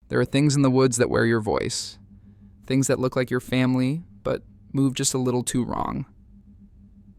There are things in the woods that wear your voice, things that look like your family, but move just a little too wrong.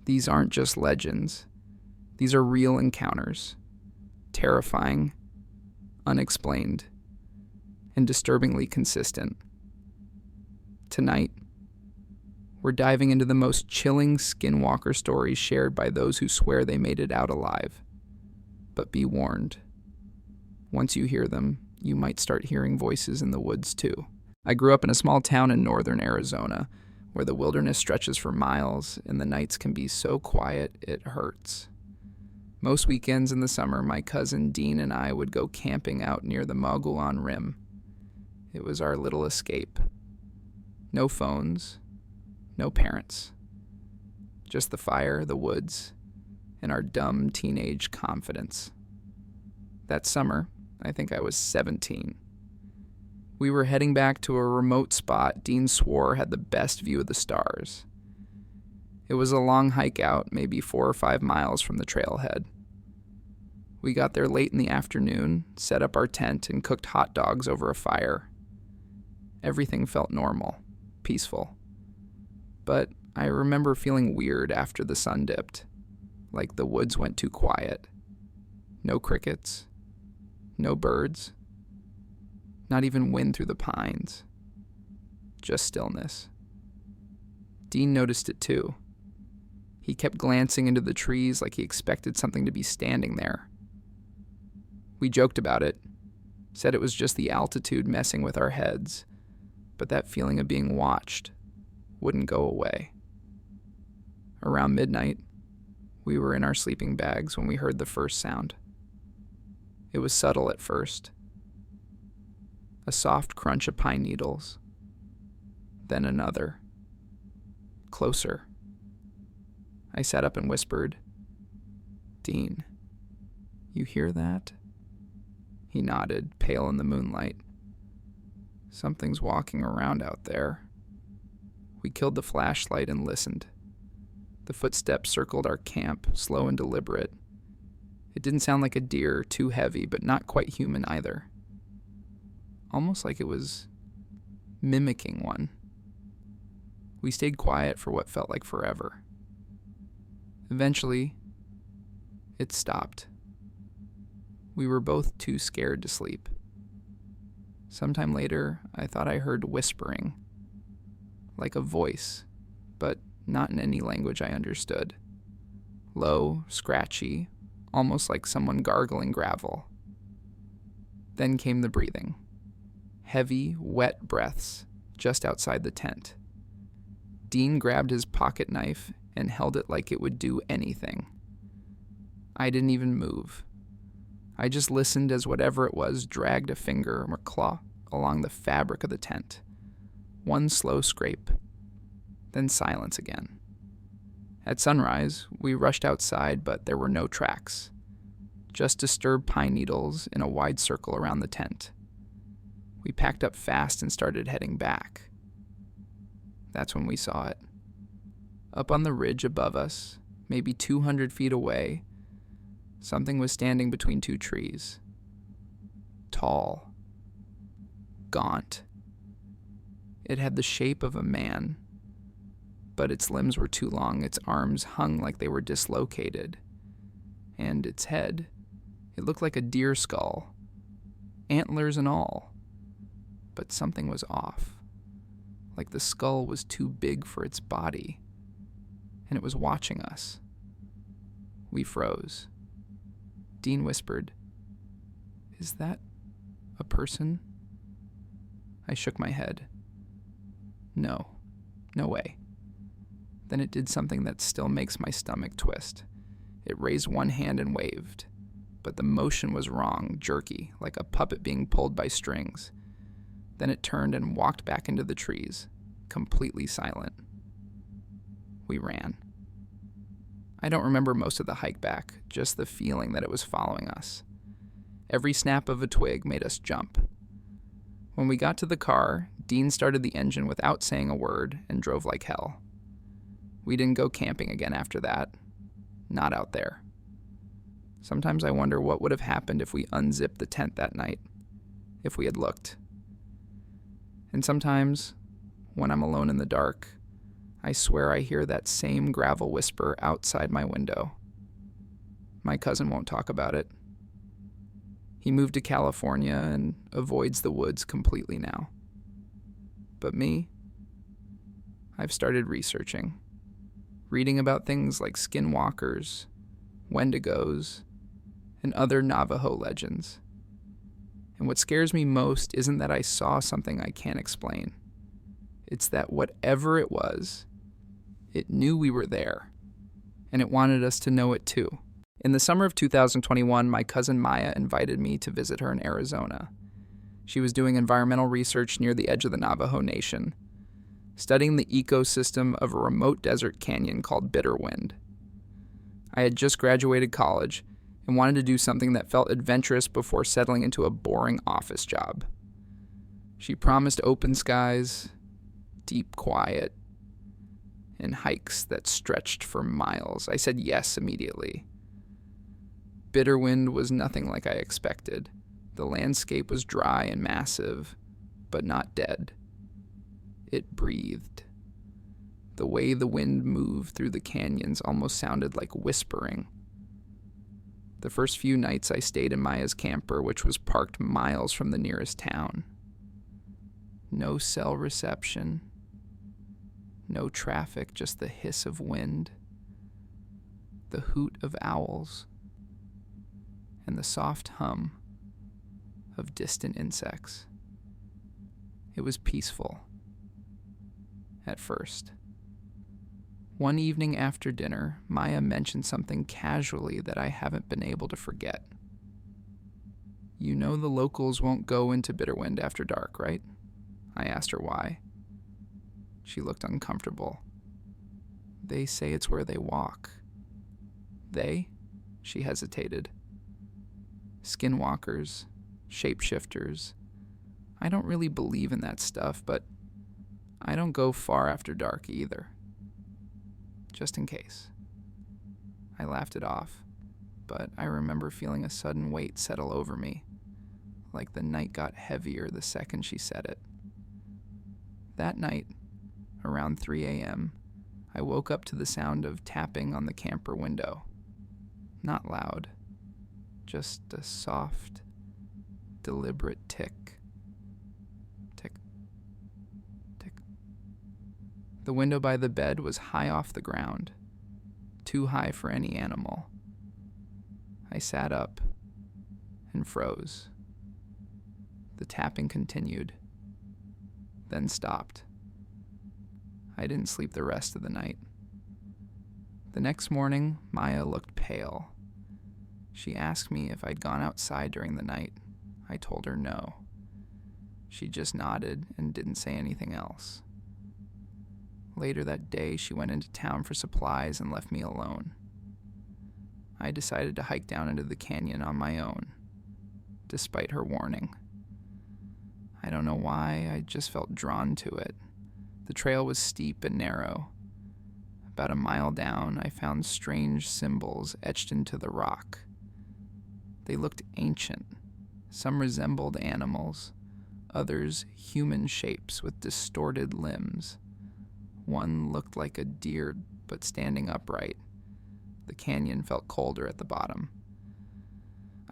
These aren't just legends. These are real encounters, terrifying, unexplained, and disturbingly consistent. Tonight, we're diving into the most chilling Skinwalker stories shared by those who swear they made it out alive. But be warned, once you hear them, you might start hearing voices in the woods too. I grew up in a small town in northern Arizona, where the wilderness stretches for miles and the nights can be so quiet it hurts. Most weekends in the summer, my cousin Dean and I would go camping out near the Mogollon Rim. It was our little escape. No phones, no parents. Just the fire, the woods, and our dumb teenage confidence. That summer, I think I was 17. We were heading back to a remote spot Dean swore had the best view of the stars. It was a long hike out, maybe 4 or 5 miles from the trailhead. We got there late in the afternoon, set up our tent, and cooked hot dogs over a fire. Everything felt normal, peaceful. But I remember feeling weird after the sun dipped, like the woods went too quiet. No crickets, no birds, not even wind through the pines. Just stillness. Dean noticed it too. He kept glancing into the trees like he expected something to be standing there. We joked about it, said it was just the altitude messing with our heads, but that feeling of being watched wouldn't go away. Around midnight, we were in our sleeping bags when we heard the first sound. It was subtle at first. A soft crunch of pine needles. Then another. Closer. I sat up and whispered, "Dean, you hear that?" He nodded, pale in the moonlight. "Something's walking around out there." We killed the flashlight and listened. The footsteps circled our camp, slow and deliberate. It didn't sound like a deer, too heavy, but not quite human either. Almost like it was mimicking one. We stayed quiet for what felt like forever. Eventually, it stopped. We were both too scared to sleep. Sometime later, I thought I heard whispering, like a voice, but not in any language I understood. Low, scratchy, almost like someone gargling gravel. Then came the breathing. Heavy, wet breaths just outside the tent. Dean grabbed his pocket knife and held it like it would do anything. I didn't even move. I just listened as whatever it was dragged a finger or claw along the fabric of the tent. One slow scrape, then silence again. At sunrise, we rushed outside, but there were no tracks. Just disturbed pine needles in a wide circle around the tent. We packed up fast and started heading back. That's when we saw it. Up on the ridge above us, maybe 200 feet away, something was standing between 2 trees. Tall. Gaunt. It had the shape of a man, but its limbs were too long, its arms hung like they were dislocated. And its head, it looked like a deer skull, antlers and all. But something was off, like the skull was too big for its body, and it was watching us. We froze. Dean whispered, "Is that a person?" I shook my head. No way. Then it did something that still makes my stomach twist. It raised one hand and waved, but the motion was wrong, jerky, like a puppet being pulled by strings. Then it turned and walked back into the trees, completely silent. We ran. I don't remember most of the hike back, just the feeling that it was following us. Every snap of a twig made us jump. When we got to the car, Dean started the engine without saying a word and drove like hell. We didn't go camping again after that. Not out there. Sometimes I wonder what would have happened if we unzipped the tent that night, if we had looked. And sometimes, when I'm alone in the dark, I swear I hear that same gravel whisper outside my window. My cousin won't talk about it. He moved to California and avoids the woods completely now. But me, I've started researching, reading about things like Skinwalkers, Wendigos, and other Navajo legends. And what scares me most isn't that I saw something I can't explain. It's that whatever it was, it knew we were there, and it wanted us to know it too. In the summer of 2021, my cousin Maya invited me to visit her in Arizona. She was doing environmental research near the edge of the Navajo Nation, studying the ecosystem of a remote desert canyon called Bitterwind. I had just graduated college and wanted to do something that felt adventurous before settling into a boring office job. She promised open skies, deep quiet, and hikes that stretched for miles. I said yes immediately. Bitterwind was nothing like I expected. The landscape was dry and massive, but not dead. It breathed. The way the wind moved through the canyons almost sounded like whispering. The first few nights I stayed in Maya's camper, which was parked miles from the nearest town. No cell reception. No traffic, just the hiss of wind, the hoot of owls, and the soft hum of distant insects. It was peaceful. At first. One evening after dinner, Maya mentioned something casually that I haven't been able to forget. You know the locals won't go into Bitterwind after dark, right? I asked her why. She looked uncomfortable. They say it's where they walk. They? She hesitated. Skinwalkers, shapeshifters. I don't really believe in that stuff, but I don't go far after dark either. Just in case. I laughed it off, but I remember feeling a sudden weight settle over me, like the night got heavier the second she said it. That night, around 3 a.m., I woke up to the sound of tapping on the camper window. Not loud, just a soft, deliberate tick. Tick, tick. The window by the bed was high off the ground, too high for any animal. I sat up and froze. The tapping continued, then stopped. I didn't sleep the rest of the night. The next morning, Maya looked pale. She asked me if I'd gone outside during the night. I told her no. She just nodded and didn't say anything else. Later that day, she went into town for supplies and left me alone. I decided to hike down into the canyon on my own, despite her warning. I don't know why, I just felt drawn to it. The trail was steep and narrow. About a mile down, I found strange symbols etched into the rock. They looked ancient. Some resembled animals, others human shapes with distorted limbs. One looked like a deer, but standing upright. The canyon felt colder at the bottom.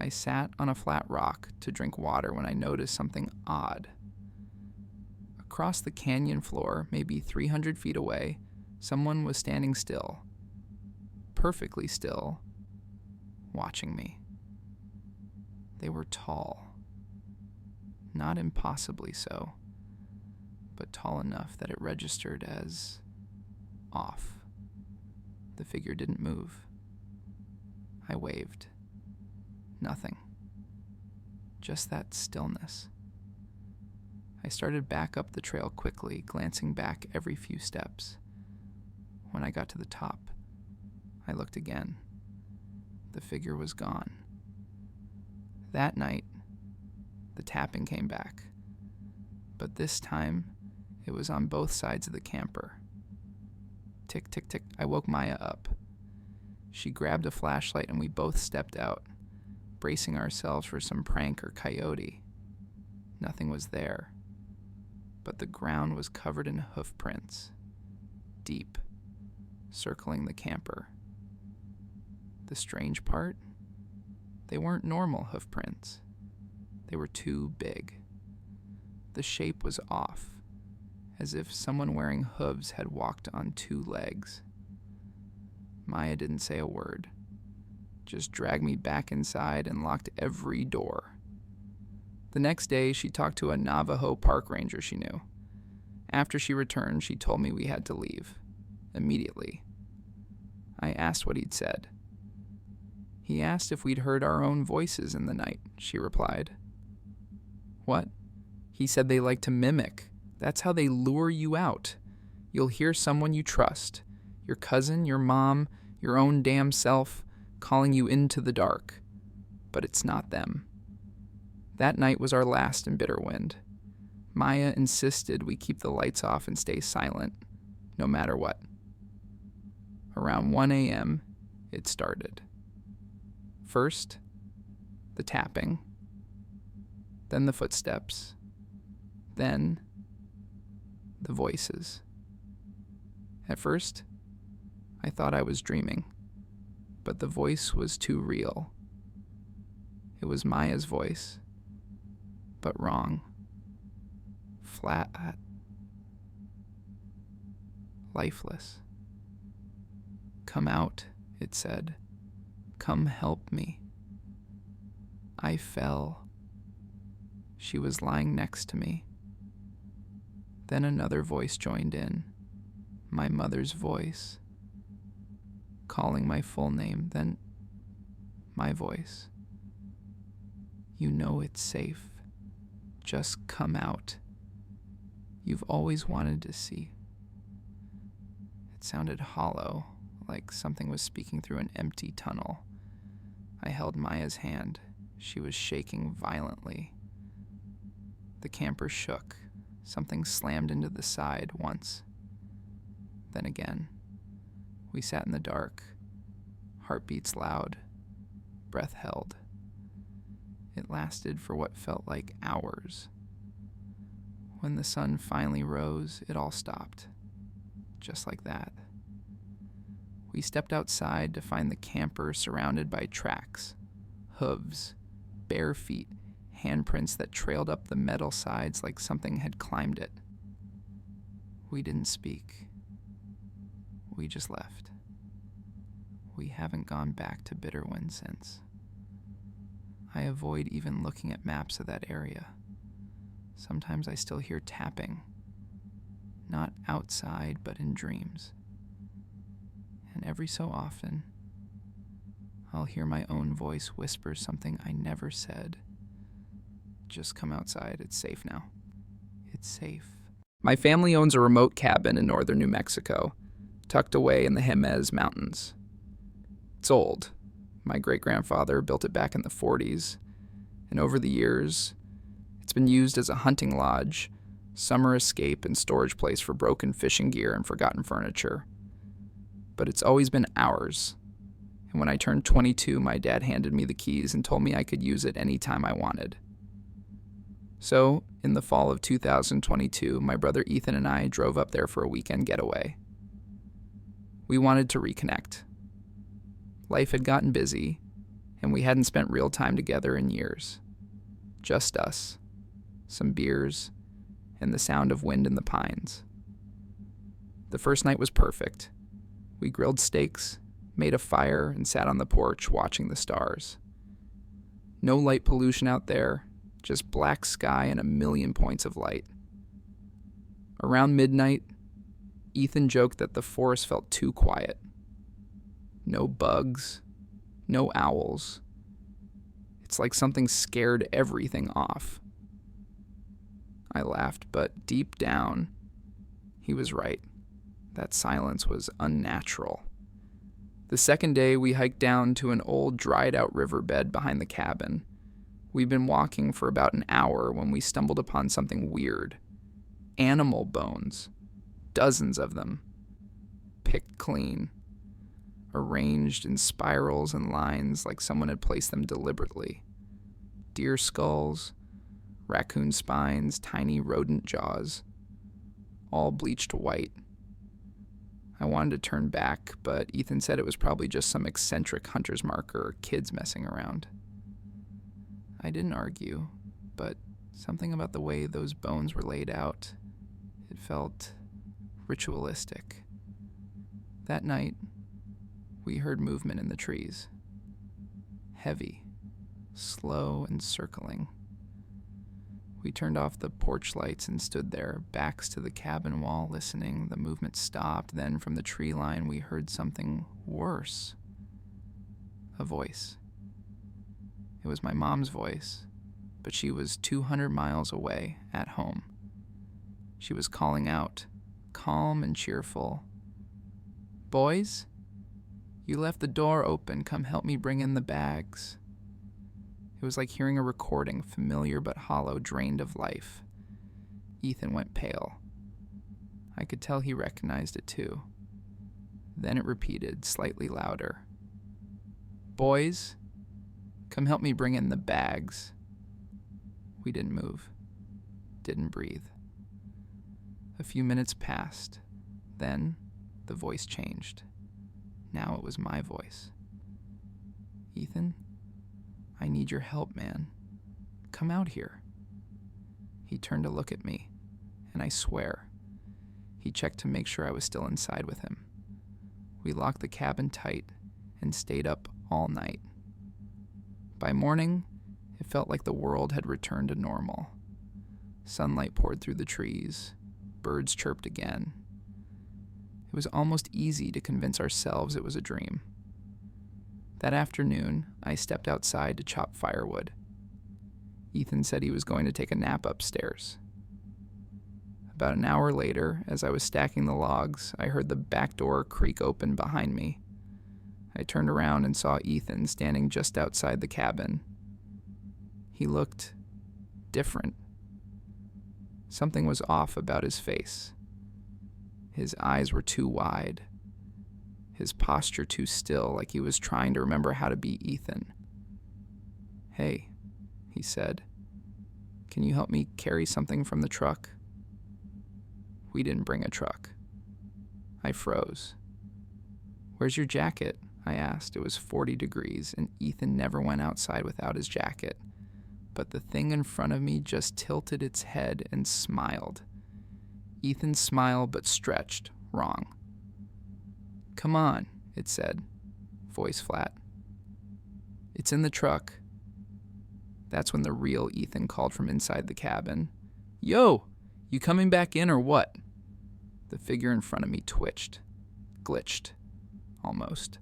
I sat on a flat rock to drink water when I noticed something odd. Across the canyon floor, maybe 300 feet away, someone was standing still, perfectly still, watching me. They were tall, not impossibly so, but tall enough that it registered as off. The figure didn't move. I waved. Nothing. Just that stillness. I started back up the trail quickly, glancing back every few steps. When I got to the top, I looked again. The figure was gone. That night, the tapping came back, but this time, it was on both sides of the camper. Tick, tick, tick. I woke Maya up. She grabbed a flashlight and we both stepped out, bracing ourselves for some prank or coyote. Nothing was there, but the ground was covered in hoof prints, deep, circling the camper. The strange part? They weren't normal hoof prints. They were too big. The shape was off, as if someone wearing hooves had walked on two legs. Maya didn't say a word, just dragged me back inside and locked every door. The next day, she talked to a Navajo park ranger she knew. After she returned, she told me we had to leave, immediately. I asked what he'd said. He asked if we'd heard our own voices in the night, she replied. What? He said they like to mimic. That's how they lure you out. You'll hear someone you trust, your cousin, your mom, your own damn self, calling you into the dark. But it's not them. That night was our last in Bitterwind. Maya insisted we keep the lights off and stay silent, no matter what. Around 1 a.m., it started. First, the tapping, then the footsteps, then the voices. At first, I thought I was dreaming, but the voice was too real. It was Maya's voice, but wrong. Flat, lifeless. Come out, it said. Come help me. I fell. She was lying next to me. Then another voice joined in, my mother's voice, calling my full name, then my voice. You know it's safe. Just come out. You've always wanted to see. It sounded hollow, like something was speaking through an empty tunnel. I held Maya's hand. She was shaking violently. The camper shook. Something slammed into the side once. Then again. We sat in the dark. Heartbeats loud. Breath held. It lasted for what felt like hours. When the sun finally rose, it all stopped. Just like that. We stepped outside to find the camper surrounded by tracks, hooves, bare feet, handprints that trailed up the metal sides like something had climbed it. We didn't speak. We just left. We haven't gone back to Bitterwind since. I avoid even looking at maps of that area. Sometimes I still hear tapping. Not outside, but in dreams. And every so often, I'll hear my own voice whisper something I never said. Just come outside, it's safe now. It's safe. My family owns a remote cabin in northern New Mexico, tucked away in the Jemez Mountains. It's old. My great-grandfather built it back in the 40s, and over the years, it's been used as a hunting lodge, summer escape, and storage place for broken fishing gear and forgotten furniture. But it's always been ours, and when I turned 22, my dad handed me the keys and told me I could use it any time I wanted. So, in the fall of 2022, my brother Ethan and I drove up there for a weekend getaway. We wanted to reconnect. Life had gotten busy, and we hadn't spent real time together in years. Just us, some beers, and the sound of wind in the pines. The first night was perfect. We grilled steaks, made a fire, and sat on the porch watching the stars. No light pollution out there, just black sky and a million points of light. Around midnight, Ethan joked that the forest felt too quiet. No bugs, no owls. It's like something scared everything off. I laughed, but deep down, he was right. That silence was unnatural. The second day, we hiked down to an old dried-out riverbed behind the cabin. We'd been walking for about an hour when we stumbled upon something weird. Animal bones. Dozens of them. Picked clean. Arranged in spirals and lines like someone had placed them deliberately. Deer skulls, raccoon spines, tiny rodent jaws. all bleached white. I wanted to turn back, but Ethan said it was probably just some eccentric hunter's marker or kids messing around. I didn't argue, but something about the way those bones were laid out, it felt ritualistic. That night, we heard movement in the trees. Heavy, slow, and circling. We turned off the porch lights and stood there, backs to the cabin wall, listening. The movement stopped. Then from the tree line, we heard something worse. A voice. It was my mom's voice, but she was 200 miles away, at home. She was calling out, calm and cheerful. "Boys, you left the door open. Come help me bring in the bags." It was like hearing a recording, familiar but hollow, drained of life. Ethan went pale. I could tell he recognized it too. Then it repeated, slightly louder. "Boys, come help me bring in the bags." We didn't move, didn't breathe. A few minutes passed. Then the voice changed. Now it was my voice. "Ethan, I need your help, man. Come out here." He turned to look at me, and I swear, he checked to make sure I was still inside with him. We locked the cabin tight and stayed up all night. By morning, it felt like the world had returned to normal. Sunlight poured through the trees. Birds chirped again. It was almost easy to convince ourselves it was a dream. That afternoon, I stepped outside to chop firewood. Ethan said he was going to take a nap upstairs. About an hour later, as I was stacking the logs, I heard the back door creak open behind me. I turned around and saw Ethan standing just outside the cabin. He looked different. Something was off about his face. His eyes were too wide. His posture too still, like he was trying to remember how to be Ethan. "Hey," he said, "can you help me carry something from the truck?" We didn't bring a truck. I froze. "Where's your jacket?" I asked. It was 40 degrees, and Ethan never went outside without his jacket. But the thing in front of me just tilted its head and smiled. Ethan's smile, but stretched, wrong. "Come on," it said, voice flat. "It's in the truck." That's when the real Ethan called from inside the cabin. "Yo, you coming back in or what?" The figure in front of me twitched, glitched, almost.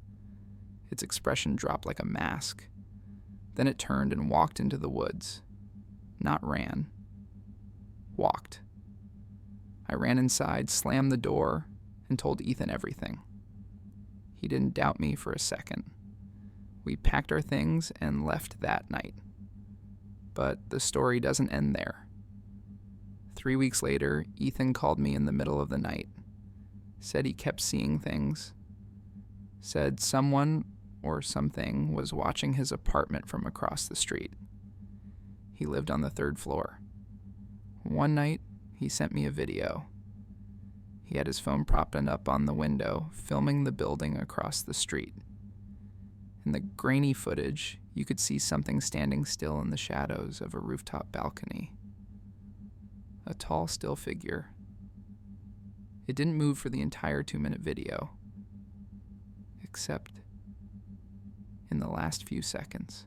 Its expression dropped like a mask. Then it turned and walked into the woods. Not ran. Walked. I ran inside, slammed the door, and told Ethan everything. He didn't doubt me for a second. We packed our things and left that night. But the story doesn't end there. 3 weeks later, Ethan called me in the middle of the night. Said he kept seeing things. Said someone or something was watching his apartment from across the street. He lived on the 3rd floor. One night, he sent me a video. He had his phone propped up on the window, filming the building across the street. In the grainy footage, you could see something standing still in the shadows of a rooftop balcony. A tall, still figure. It didn't move for the entire 2-minute video, except in the last few seconds.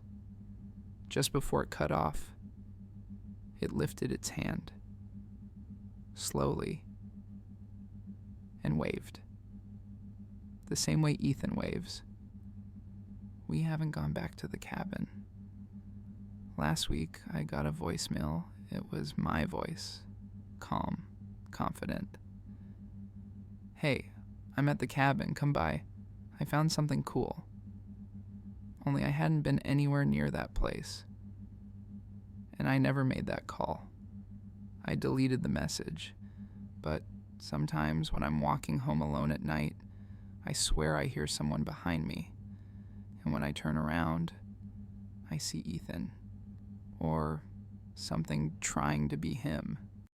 Just before it cut off, it lifted its hand, slowly, and waved. The same way Ethan waves. We haven't gone back to the cabin. Last week, I got a voicemail. It was my voice, calm, confident. "Hey, I'm at the cabin. Come by. I found something cool." Only I hadn't been anywhere near that place. And I never made that call. I deleted the message. But sometimes when I'm walking home alone at night, I swear I hear someone behind me. And when I turn around, I see Ethan. Or something trying to be him.